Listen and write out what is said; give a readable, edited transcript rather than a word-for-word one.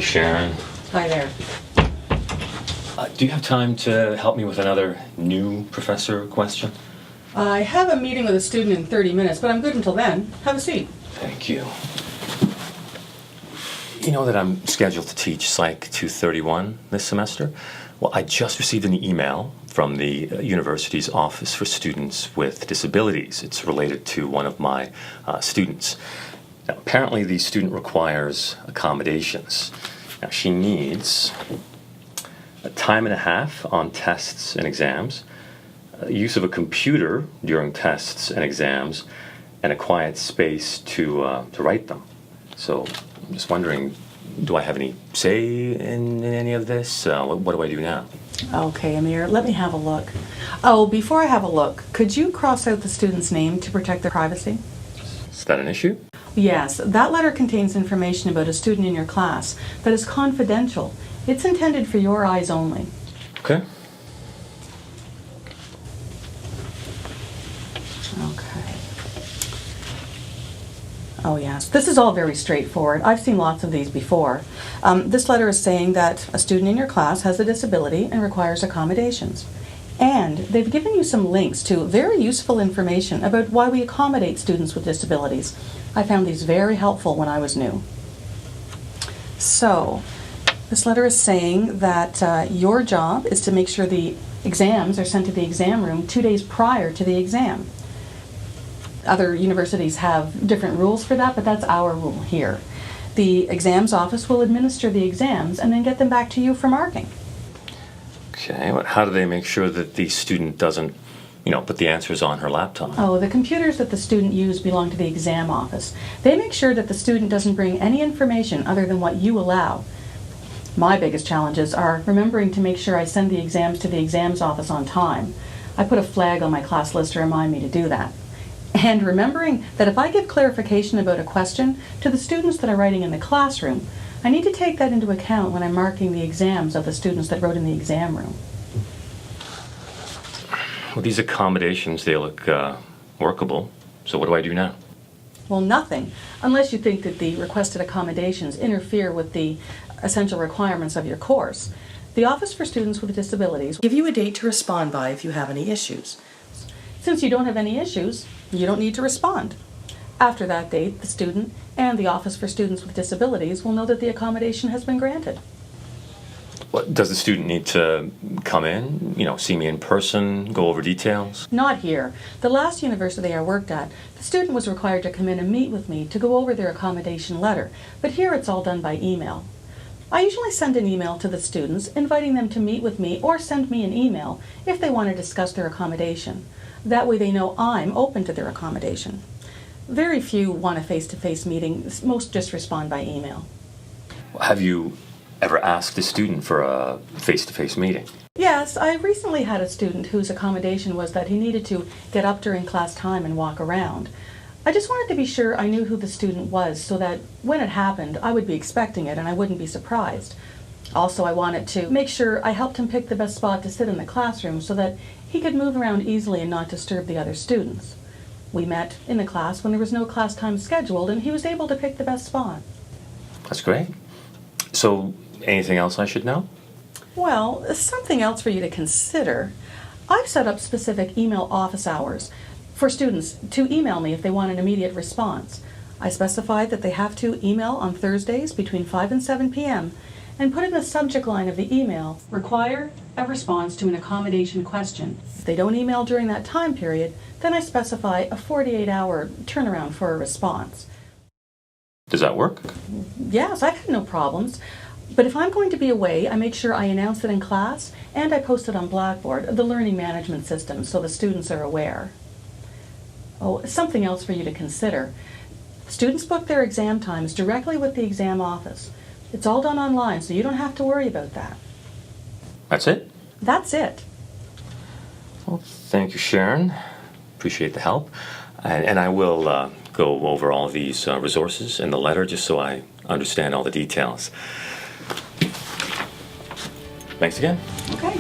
Sharon. Hi there. Do you have time to help me with another new professor question? I have a meeting with a student in 30 minutes, but I'm good until then. Have a seat. Thank you. You know that I'm scheduled to teach Psych 231 this semester? Well, I just received an email from the university's Office for Students with Disabilities. It's related to one of my students. Now, apparently, the student requires accommodations. Now, she needs a time and a half on tests and exams, use of a computer during tests and exams, and a quiet space to write them. So I'm just wondering, do I have any say in any of this? What do I do now? Okay, Amir, let me have a look. Oh, before I have a look, could you cross out the student's name to protect their privacy? Is that an issue? Yes, that letter contains information about a student in your class that is confidential. It's intended for your eyes only. Okay. Okay. Oh yes, this is all very straightforward. I've seen lots of these before. This letter is saying that a student in your class has a disability and requires accommodations. And they've given you some links to very useful information about why we accommodate students with disabilities. I found these very helpful when I was new. So, this letter is saying that your job is to make sure the exams are sent to the exam room 2 days prior to the exam. Other universities have different rules for that, but that's our rule here. The exams office will administer the exams and then get them back to you for marking. Okay, but how do they make sure that the student doesn't, put the answers on her laptop? Oh, the computers that the student used belong to the exam office. They make sure that the student doesn't bring any information other than what you allow. My biggest challenges are remembering to make sure I send the exams to the exams office on time. I put a flag on my class list to remind me to do that. And remembering that if I give clarification about a question to the students that are writing in the classroom, I need to take that into account when I'm marking the exams of the students that wrote in the exam room. Well, these accommodations, they look workable. So what do I do now? Well, nothing, unless you think that the requested accommodations interfere with the essential requirements of your course. The Office for Students with Disabilities will give you a date to respond by if you have any issues. Since you don't have any issues, you don't need to respond. After that date, the student and the Office for Students with Disabilities will know that the accommodation has been granted. What, does the student need to come in, see me in person, go over details? Not here. The last university I worked at, the student was required to come in and meet with me to go over their accommodation letter, but here it's all done by email. I usually send an email to the students inviting them to meet with me or send me an email if they want to discuss their accommodation. That way they know I'm open to their accommodation. Very few want a face-to-face meeting. Most just respond by email. Have you ever asked a student for a face-to-face meeting? Yes, I recently had a student whose accommodation was that he needed to get up during class time and walk around. I just wanted to be sure I knew who the student was so that when it happened, I would be expecting it and I wouldn't be surprised. Also, I wanted to make sure I helped him pick the best spot to sit in the classroom so that he could move around easily and not disturb the other students. We met in the class when there was no class time scheduled and he was able to pick the best spot. That's great. So, anything else I should know? Well, something else for you to consider. I've set up specific email office hours for students to email me if they want an immediate response. I specify that they have to email on Thursdays between 5 and 7 p.m. and put in the subject line of the email, require a response to an accommodation question. If they don't email during that time period, then I specify a 48-hour turnaround for a response. Does that work? Yes, I've had no problems. But if I'm going to be away, I make sure I announce it in class and I post it on Blackboard, the learning management system, so the students are aware. Oh, something else for you to consider. Students book their exam times directly with the exam office. It's all done online, so you don't have to worry about that. That's it? That's it. Well, thank you, Sharon. Appreciate the help. And I will go over all these resources in the letter just so I understand all the details. Thanks again. Okay.